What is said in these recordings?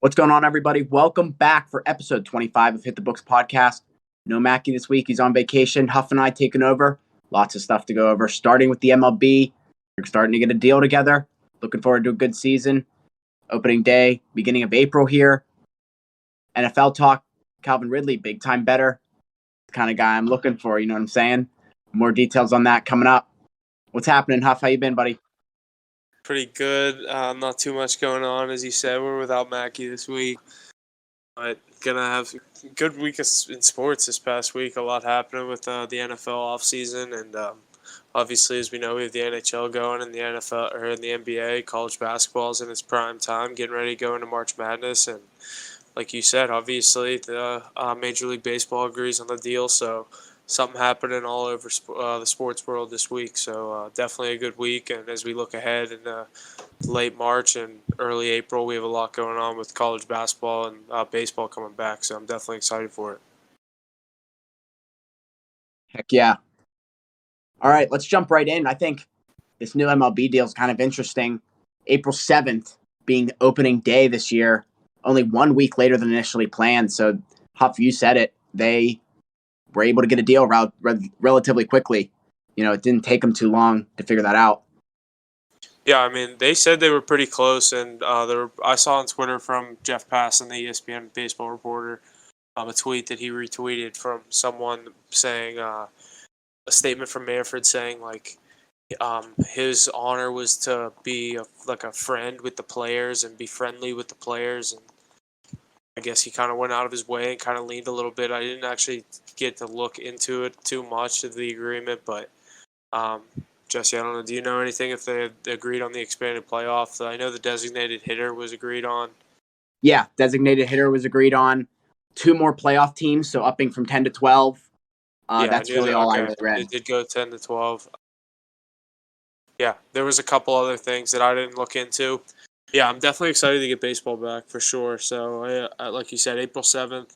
What's going on, everybody? Welcome back for episode 25 of Hit the Books podcast. No Mackie this week. He's on vacation. Huff and I taking over. Lots of stuff to go over, starting with the MLB. We're starting to get a deal together. Looking forward to a good season. Opening day, beginning of April here. NFL talk, Calvin Ridley, big time better. The kind of guy I'm looking for, you know what I'm saying? More details on that coming up. What's happening, Huff? How you been, buddy? Pretty good. Not too much going on, as you said. We're without Mackie this week, but gonna have a good week in sports this past week. A lot happening with the NFL offseason, and obviously, as we know, we have the NHL going and the NFL or in the NBA. College basketball's in its prime time, getting ready to go into March Madness, and like you said, obviously the Major League Baseball agrees on the deal, so something happening all over the sports world this week. So definitely a good week. And as we look ahead in late March and early April, we have a lot going on with college basketball and baseball coming back. So I'm definitely excited for it. Heck yeah. All right, let's jump right in. I think this new MLB deal is kind of interesting. April 7th being opening day this year, only 1 week later than initially planned. So, Huff, you said it. They were able to get a deal relatively quickly. You know, it didn't take them too long to figure that out. Yeah, I mean, they said they were pretty close, and I saw on Twitter from Jeff Passan, the ESPN baseball reporter, a tweet that he retweeted from someone saying a statement from Manfred saying like his honor was to be a friend with the players and be friendly with the players, and I guess he kind of went out of his way and kind of leaned a little bit. I didn't actually get to look into it too much of the agreement, but Jesse, I don't know. Do you know anything if they agreed on the expanded playoff? I know the designated hitter was agreed on. Yeah, designated hitter was agreed on. 2 more playoff teams, so upping from 10 to 12. That's really all I really read. It did go 10 to 12. Yeah, there was a couple other things that I didn't look into. Yeah, I'm definitely excited to get baseball back for sure. So, like you said, April 7th,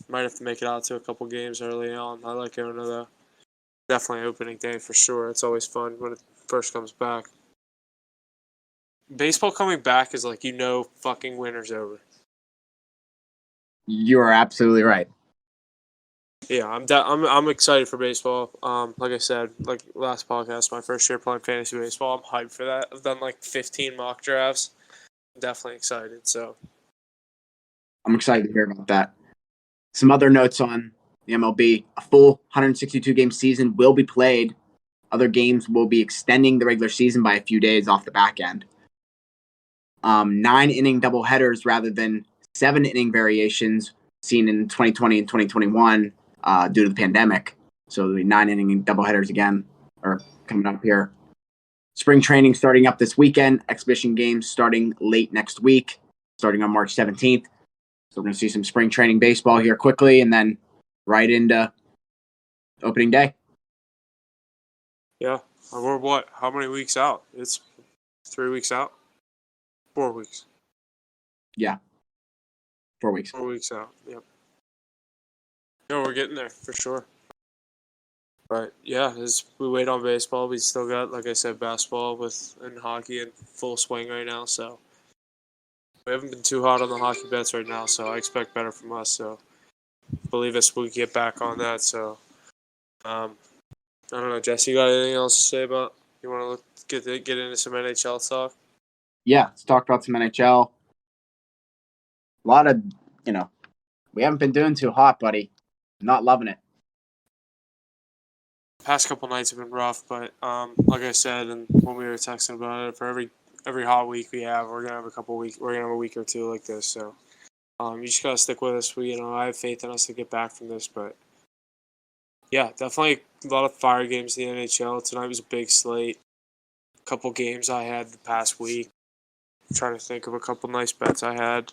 might have to make it out to a couple games early on. I like going to the definitely opening day for sure. It's always fun when it first comes back. Baseball coming back is like, fucking winter's over. You are absolutely right. Yeah, I'm excited for baseball. Like I said, like last podcast, my first year playing fantasy baseball, I'm hyped for that. I've done like 15 mock drafts. I'm definitely excited. So I'm excited to hear about that. Some other notes on the MLB. A full 162-game season will be played. Other games will be extending the regular season by a few days off the back end. 9-inning doubleheaders rather than 7-inning variations seen in 2020 and 2021 due to the pandemic. So there'll be 9-inning doubleheaders again, or coming up here. Spring training starting up this weekend. Exhibition games starting late next week, starting on March 17th. So we're going to see some spring training baseball here quickly, and then right into opening day. yeah, we're what? How many weeks out? It's 3 weeks out. 4 weeks. Yeah, 4 weeks. 4 weeks out. Yep. No, we're getting there for sure. But yeah, as we wait on baseball, we still got, like I said, basketball and hockey in full swing right now. So we haven't been too hot on the hockey bets right now, so I expect better from us. So believe us, we get back on that. So I don't know, Jesse, you got anything else to say about? You want to get into some NHL talk? Yeah, let's talk about some NHL. A lot of, we haven't been doing too hot, buddy. Not loving it. Past couple nights have been rough, but like I said, and when we were texting about it, for every hot week we have, we're gonna have a week or two like this. So you just gotta stick with us. I have faith in us to get back from this, but yeah, definitely a lot of fire games in the NHL. Tonight was a big slate. A couple games I had the past week. I'm trying to think of a couple nice bets I had.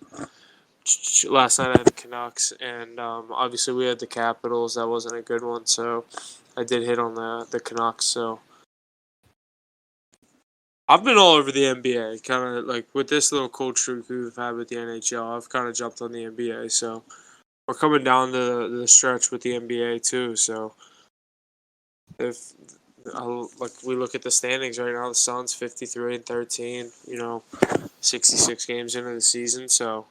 Last night I had the Canucks, and obviously we had the Capitals. That wasn't a good one, so I did hit on the Canucks. So I've been all over the NBA, kind of like with this little cold streak we've had with the NHL. I've kind of jumped on the NBA, so we're coming down to the stretch with the NBA too. So if like we look at the standings right now, the Suns 53-13. 66 games into the season, so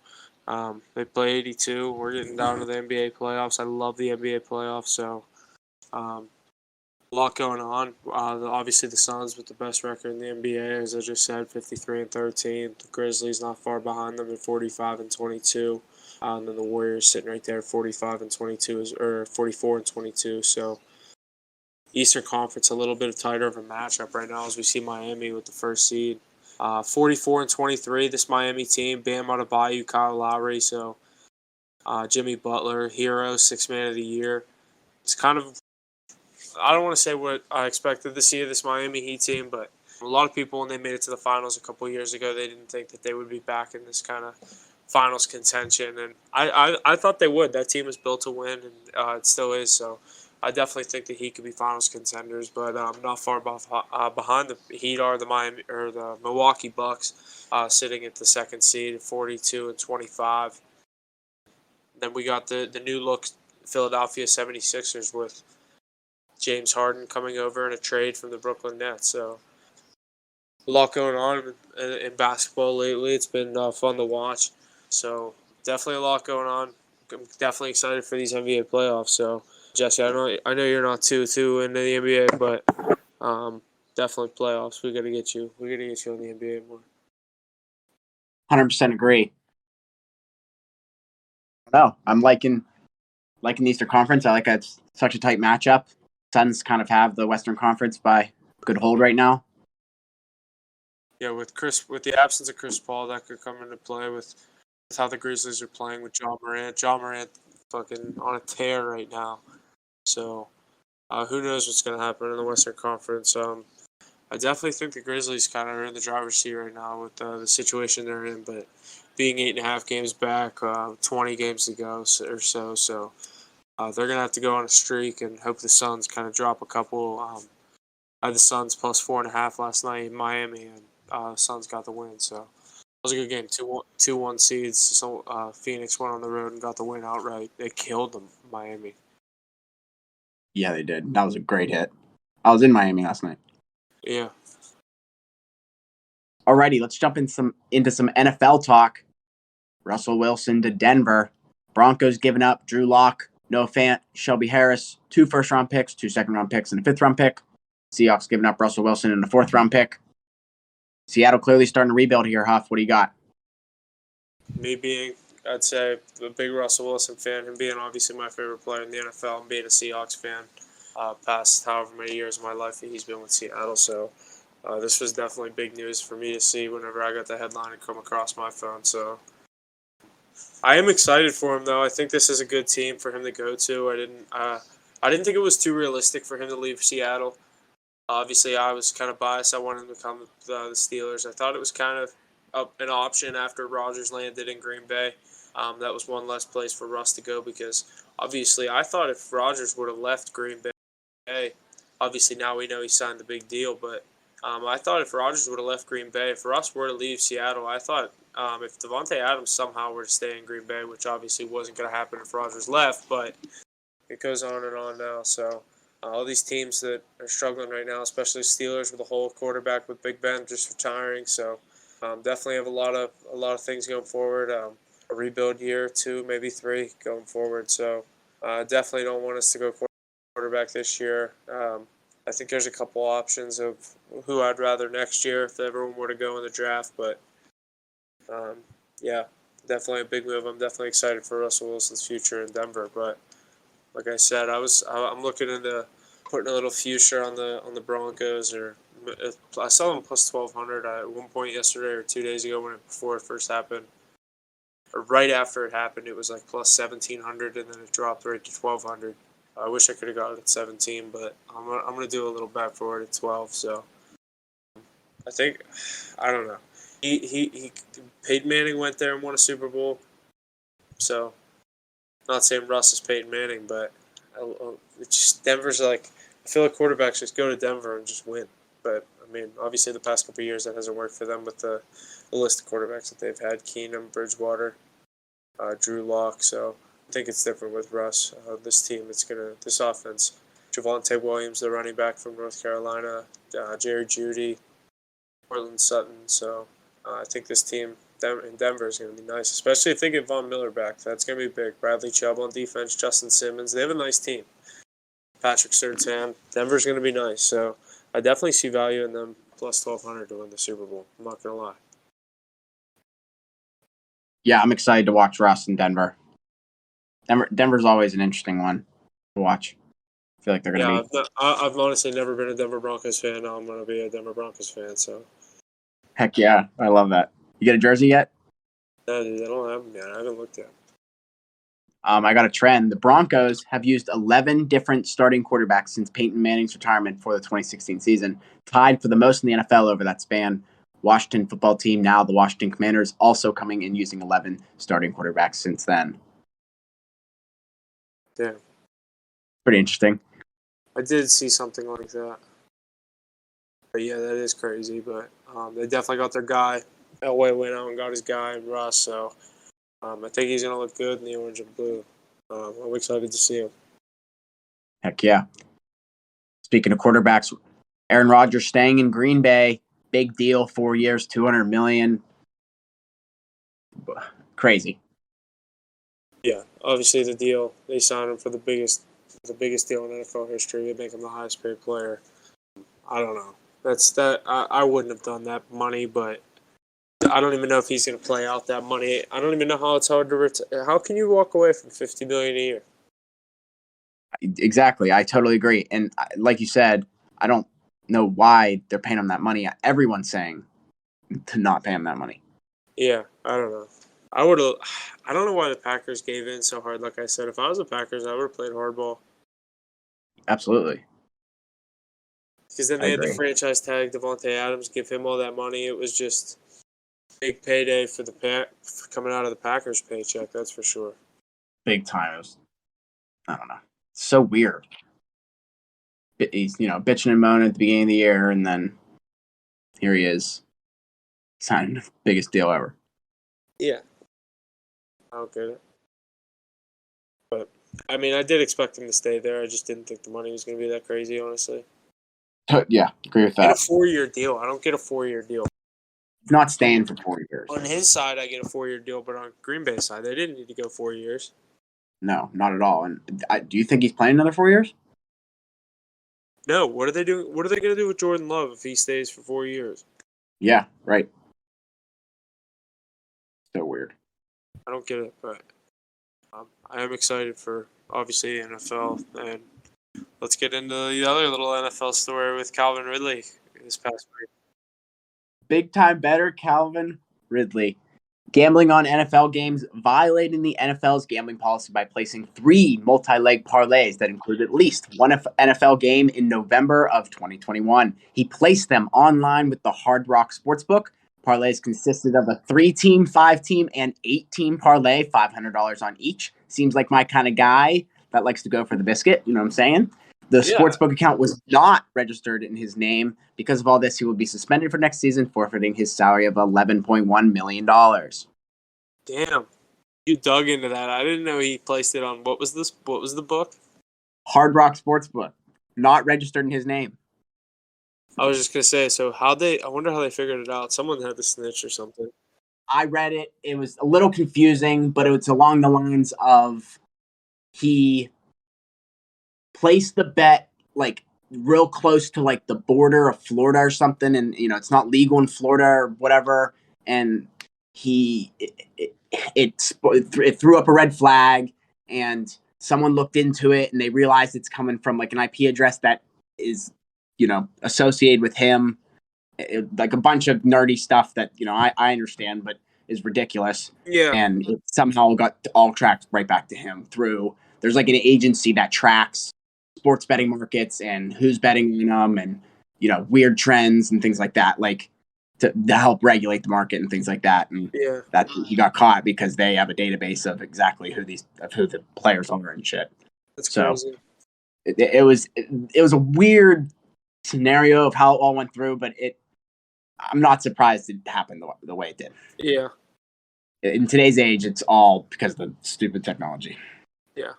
they play 82. We're getting down to the NBA playoffs. I love the NBA playoffs, so a lot going on. Obviously, the Suns with the best record in the NBA, as I just said, 53-13. The Grizzlies not far behind them at 45-22. And then the Warriors sitting right there, 45-22, or 44-22. So Eastern Conference a little bit tighter of a matchup right now as we see Miami with the first seed. 44-23. This Miami team, Bam Adebayo, Kyle Lowry, so Jimmy Butler, hero, sixth man of the year. It's kind of, I don't want to say what I expected to see of this Miami Heat team, but a lot of people, when they made it to the finals a couple years ago, they didn't think that they would be back in this kind of finals contention, and I thought they would. That team is built to win, and it still is, so I definitely think the Heat could be finals contenders, but not far behind the Heat are the Milwaukee Bucks, sitting at the second seed at 42-25. Then we got the new look Philadelphia 76ers with James Harden coming over in a trade from the Brooklyn Nets. So a lot going on in basketball lately. It's been fun to watch. So definitely a lot going on. I'm definitely excited for these NBA playoffs. So Jesse, I know you're not too into the NBA, but definitely playoffs. We gotta get you. We gotta get you on the NBA more. 100% agree. No, I'm liking the Eastern Conference. I like it's such a tight matchup. Suns kind of have the Western Conference by good hold right now. Yeah, with the absence of Chris Paul, that could come into play with how the Grizzlies are playing with John Morant. John Morant fucking on a tear right now. So who knows what's going to happen in the Western Conference. I definitely think the Grizzlies kind of are in the driver's seat right now with the situation they're in, but being 8.5 games back, 20 games to go or so. So they're going to have to go on a streak and hope the Suns kind of drop a couple. I had the Suns plus 4.5 last night in Miami, and Suns got the win. So it was a good game. 2-1 seeds. So Phoenix went on the road and got the win outright. They killed them, Miami. Yeah, they did. That was a great hit. I was in Miami last night. Yeah. Alrighty, let's jump into some NFL talk. Russell Wilson to Denver. Broncos giving up Drew Lock, Noah Fant, Shelby Harris, 2 first-round picks, 2 second-round picks, and a 5th-round pick. Seahawks giving up Russell Wilson and a 4th-round pick. Seattle clearly starting to rebuild here, Huff. What do you got? Me being, I'd say, a big Russell Wilson fan, him being obviously my favorite player in the NFL, and being a Seahawks fan past however many years of my life he's been with Seattle. So this was definitely big news for me to see whenever I got the headline and come across my phone. So I am excited for him, though. I think this is a good team for him to go to. I didn't think it was too realistic for him to leave Seattle. Obviously, I was kind of biased. I wanted him to come to the Steelers. I thought it was kind of an option after Rodgers landed in Green Bay. That was one less place for Russ to go because, obviously, I thought if Rodgers would have left Green Bay, obviously now we know he signed the big deal, but I thought if Rodgers would have left Green Bay, if Russ were to leave Seattle, I thought if Devontae Adams somehow were to stay in Green Bay, which obviously wasn't going to happen if Rodgers left, but it goes on and on now, so... all these teams that are struggling right now, especially Steelers with a whole quarterback with Big Ben just retiring. So definitely have a lot of things going forward. A rebuild year, 2, maybe 3 going forward. So definitely don't want us to go quarterback this year. I think there's a couple options of who I'd rather next year if everyone were to go in the draft. But yeah, definitely a big move. I'm definitely excited for Russell Wilson's future in Denver. But like I said, I'm looking into putting a little future on the Broncos, or I saw them plus 1,200 at one point yesterday or 2 days ago before it first happened, or right after it happened. It was like plus 1,700, and then it dropped right to 1,200. I wish I could have got it at 17, but I'm gonna do a little bet for it at 12. So I think, I don't know. He Peyton Manning went there and won a Super Bowl, so. Not saying Russ is Peyton Manning, but it's just Denver's like, I feel like quarterbacks just go to Denver and just win. But I mean, obviously the past couple of years that hasn't worked for them with the list of quarterbacks that they've had: Keenum, Bridgewater, Drew Lock. So I think it's different with Russ. This offense Javonte Williams, the running back from North Carolina, Jerry Jeudy, Portland Sutton. So I think this team in Denver is going to be nice, especially if they get Von Miller back. That's going to be big. Bradley Chubb on defense, Justin Simmons. They have a nice team. Patrick Surtain. Denver's going to be nice. So I definitely see value in them plus 1,200 to win the Super Bowl. I'm not going to lie. Yeah, I'm excited to watch Russ in Denver. Denver's always an interesting one to watch. I feel like they're going to be. I've honestly never been a Denver Broncos fan. Now I'm going to be a Denver Broncos fan. So. Heck yeah, I love that. You get a jersey yet? No, dude, I don't have them yet. I haven't looked yet. I got a trend. The Broncos have used 11 different starting quarterbacks since Peyton Manning's retirement for the 2016 season, tied for the most in the NFL over that span. Washington football team, now the Washington Commanders, also coming in using 11 starting quarterbacks since then. Yeah. Pretty interesting. I did see something like that. But yeah, that is crazy. But they definitely got their guy. Elway went out and got his guy, Russ. So I think he's going to look good in the orange and blue. I'm excited to see him. Heck yeah. Speaking of quarterbacks, Aaron Rodgers staying in Green Bay. Big deal, 4 years, $200 million. Crazy. Yeah, obviously the deal, they signed him for the biggest deal in NFL history. They make him the highest paid player. I don't know. I wouldn't have done that money, but I don't even know if he's going to play out that money. I don't even know how it's hard to retire. How can you walk away from $50 million a year? Exactly. I totally agree. And like you said, I don't know why they're paying him that money. Everyone's saying to not pay him that money. Yeah, I don't know. I don't know why the Packers gave in so hard. Like I said, if I was the Packers, I would have played hardball. Absolutely. Because then they had the franchise tag Devontae Adams, give him all that money. It was just big payday for coming out of the Packers paycheck. That's for sure. Big time. I don't know. It's so weird. He's bitching and moaning at the beginning of the year, and then here he is, signing the biggest deal ever. Yeah, I don't get it. But I mean, I did expect him to stay there. I just didn't think the money was going to be that crazy, honestly. Yeah, agree with that. Get a 4-year deal. I don't get a 4-year deal. He's not staying for 4 years. On his side, I get a 4-year deal, but on Green Bay's side, they didn't need to go 4 years. No, not at all. And do you think he's playing another 4 years? No. What are they doing? What are they going to do with Jordan Love if he stays for 4 years? Yeah, right. So weird. I don't get it, but I am excited for, obviously, the NFL. And let's get into the other little NFL story with Calvin Ridley this past week. Big time better, Calvin Ridley. Gambling on NFL games, violating the NFL's gambling policy by placing 3 multi-leg parlays that include at least one NFL game in November of 2021. He placed them online with the Hard Rock Sportsbook. Parlays consisted of a 3-team, 5-team, and 8-team parlay, $500 on each. Seems like my kind of guy that likes to go for the biscuit, you know what I'm saying? The sportsbook account was not registered in his name. Because of all this, he will be suspended for next season, forfeiting his salary of $11.1 million. Damn. You dug into that. I didn't know he placed it on, what was the book? Hard Rock Sportsbook. Not registered in his name. I was just going to say, so I wonder how they figured it out. Someone had to snitch or something. I read it. It was a little confusing, but it was along the lines of he placed the bet, like, real close to like the border of Florida or something, and it's not legal in Florida or whatever, and it threw up a red flag, and someone looked into it and they realized it's coming from like an IP address that is associated with him, like a bunch of nerdy stuff that I understand but is ridiculous. Yeah. And it somehow got all tracked right back to him through there's like an agency that tracks sports betting markets and who's betting on them and, weird trends and things like that, like to help regulate the market and things like that. And that he got caught because they have a database of exactly who the players are and shit. That's crazy. It was a weird scenario of how it all went through, but I'm not surprised it happened the way it did. Yeah. In today's age, it's all because of the stupid technology. Yeah.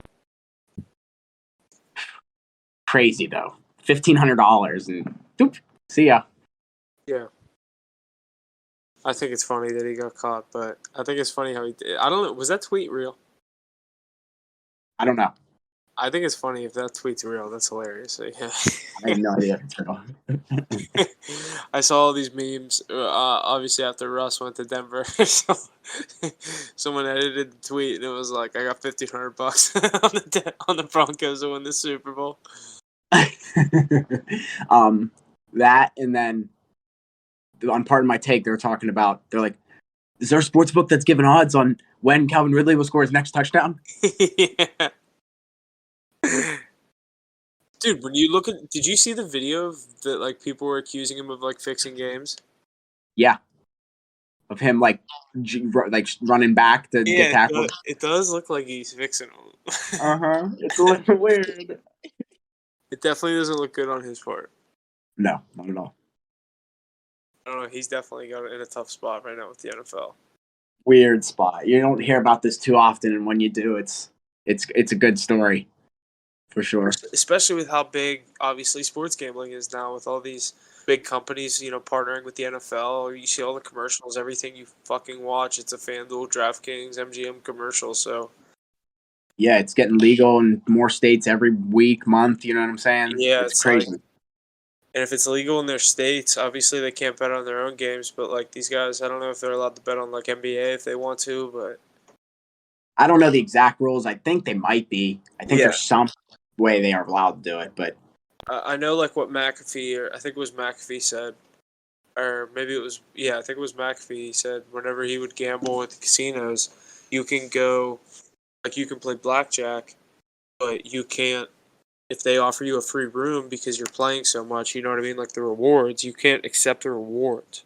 crazy though. $1,500 and doop, see ya. Yeah. I think it's funny that he got caught, but I think it's funny how he did. I don't know. Was that tweet real? I don't know. I think it's funny if that tweet's real. That's hilarious. So, yeah. I have no idea if it's real. I saw all these memes. Obviously, after Russ went to Denver, so someone edited the tweet and it was like, "I got $1,500 on the Broncos to win the Super Bowl." That and then on part of my take, they were talking about. They're like, "Is there a sports book that's giving odds on when Calvin Ridley will score his next touchdown?" Yeah. Dude, when you look at, did you see the video of that? Like people were accusing him of like fixing games. Yeah, of him like running back to get tackled. It does look like he's fixing them. It's a little weird. It definitely doesn't look good on his part. No, not at all. I don't know. He's definitely got in a tough spot right now with the NFL. Weird spot. You don't hear about this too often, and when you do, it's a good story, for sure. Especially with how big, obviously, sports gambling is now with all these big companies, partnering with the NFL. You see all the commercials, everything you fucking watch. It's a FanDuel, DraftKings, MGM commercial. So yeah, it's getting legal in more states every week, month. You know what I'm saying? Yeah, it's crazy. And if it's legal in their states, obviously they can't bet on their own games. But like these guys, I don't know if they're allowed to bet on like NBA if they want to. But I don't know the exact rules. I think they might be. I think there's some way they are allowed to do it, but I know like what McAfee, or I think it was McAfee said, or maybe it was, I think it was McAfee. He said whenever he would gamble with the casinos, you can go, like you can play blackjack, but you can't, if they offer you a free room because you're playing so much, you know what I mean? Like the rewards, you can't accept the rewards.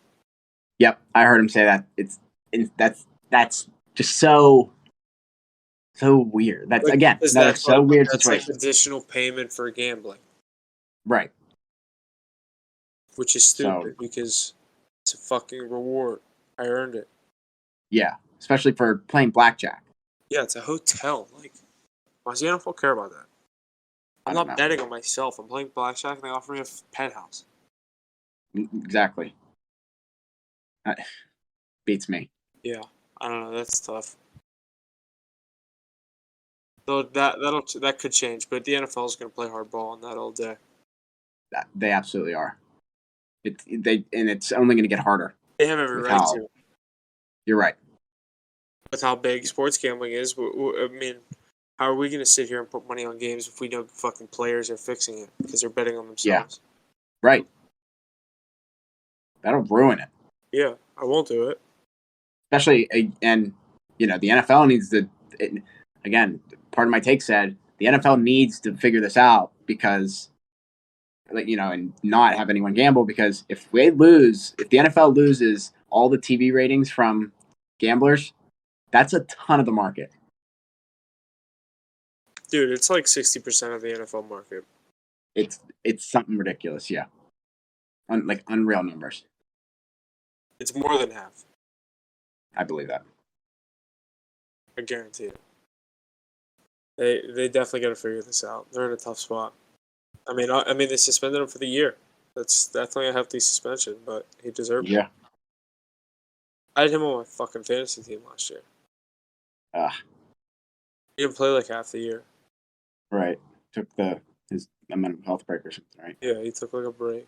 Yep, I heard him say that. That's just so weird. That's Like, again another so like, weird that's situation. like additional payment for gambling, Right. which is stupid because it's a fucking reward. I earned it. Yeah, especially for playing blackjack. Yeah, it's a hotel. Like, why does the NFL care about that? I'm not betting on myself. I'm playing blackjack and they offer me a penthouse. Exactly. That beats me. Yeah, I don't know. That's tough. Though that could change, but the NFL is going to play hardball on that all day. They absolutely are. It's only going to get harder. They have every right to. You're right. With how big sports gambling is, I mean, how are we going to sit here and put money on games if we know fucking players are fixing it because they're betting on themselves? Yeah. Right. That'll ruin it. Yeah, I won't do it. Especially, and the NFL needs to. Again, part of my take said the NFL needs to figure this out because, and not have anyone gamble, because if the NFL loses all the TV ratings from gamblers, that's a ton of the market. Dude, it's like 60% of the NFL market. It's something ridiculous, yeah. Like unreal numbers. It's more than half. I believe that. I guarantee it. They definitely got to figure this out. They're in a tough spot. I mean, they suspended him for the year. That's definitely a hefty suspension, but he deserved it. Yeah. I had him on my fucking fantasy team last year. He didn't play like half the year. Right. Took his mental health break or something, right? Yeah, he took like a break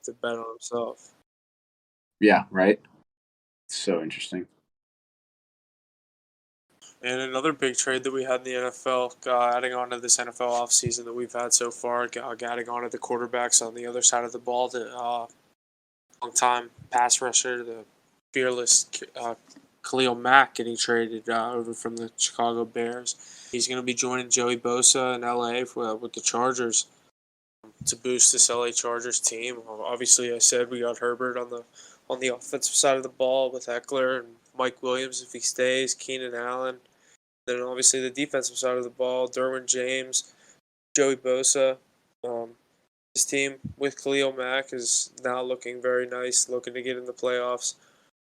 to bet on himself. Yeah, right. So interesting. And another big trade that we had in the NFL, adding on to this NFL offseason that we've had so far, adding on to the quarterbacks on the other side of the ball, the long-time pass rusher, the fearless Khalil Mack getting traded over from the Chicago Bears. He's going to be joining Joey Bosa in LA with the Chargers to boost this LA Chargers team. Obviously, I said we got Herbert on the offensive side of the ball with Eckler and Mike Williams if he stays, Keenan Allen. Then obviously the defensive side of the ball, Derwin James, Joey Bosa. His team with Khalil Mack is now looking very nice, looking to get in the playoffs.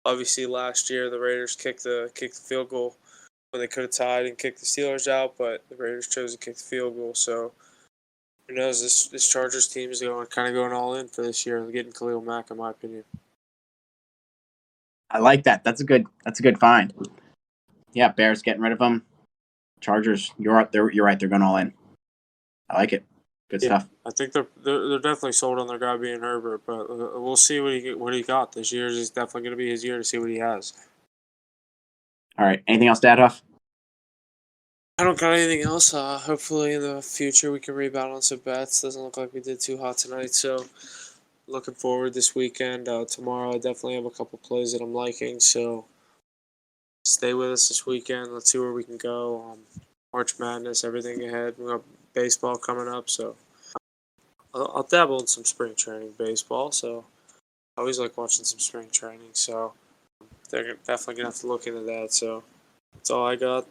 Obviously, last year the Raiders kicked the field goal when they could have tied and kicked the Steelers out, but the Raiders chose to kick the field goal. So Who knows? This Chargers team is going all in for this year. They're getting Khalil Mack, in my opinion. I like that. That's a good find. Yeah, Bears getting rid of him. Chargers, you're right. You're right. They're going all in. I like it. Good stuff. I think they're definitely sold on their guy being Herbert, but we'll see what he got this year. Is definitely going to be his year to see what he has. All right. Anything else to add, Huff? I don't got anything else. Hopefully in the future we can rebound on some bets. Doesn't look like we did too hot tonight, so looking forward this weekend. Tomorrow I definitely have a couple plays that I'm liking, so stay with us this weekend. Let's see where we can go. March Madness, everything ahead. We got baseball coming up, so I'll dabble in some spring training baseball. So I always like watching some spring training. So they're definitely gonna have to look into that. So that's all I got.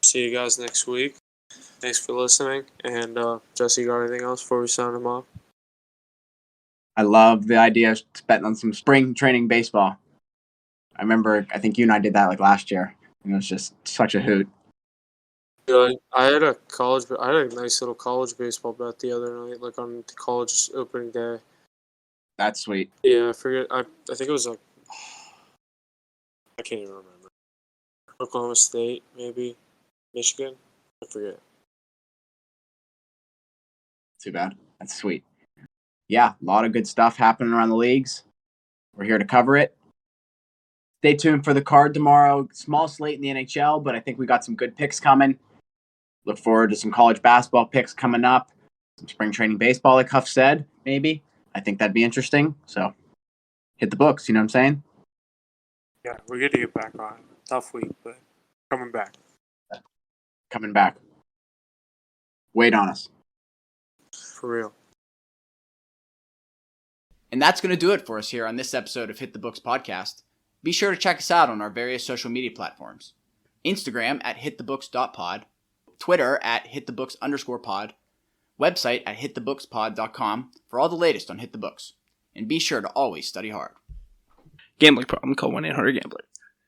See you guys next week. Thanks for listening. And Jesse, you got anything else before we sign him off? I love the idea of betting on some spring training baseball. I think you and I did that like last year. And it was just such a hoot. I had a nice little college baseball bet the other night, like on the college opening day. That's sweet. Yeah, I forget. I think it was like I can't even remember. Oklahoma State, maybe Michigan. I forget. Too bad. That's sweet. Yeah, a lot of good stuff happening around the leagues. We're here to cover it. Stay tuned for the card tomorrow. Small slate in the NHL, but I think we got some good picks coming. Look forward to some college basketball picks coming up. Some spring training baseball, like Huff said, maybe. I think that'd be interesting. So hit the books, you know what I'm saying? Yeah, we're good to get back on. Tough week, but coming back. Coming back. Wait on us. For real. And that's going to do it for us here on this episode of Hit the Books podcast. Be sure to check us out on our various social media platforms. Instagram at hitthebooks.pod, Twitter at hitthebooks_pod, website at hitthebookspod.com for all the latest on Hit the Books. And be sure to always study hard. Gambling problem, call 1-800-GAMBLER.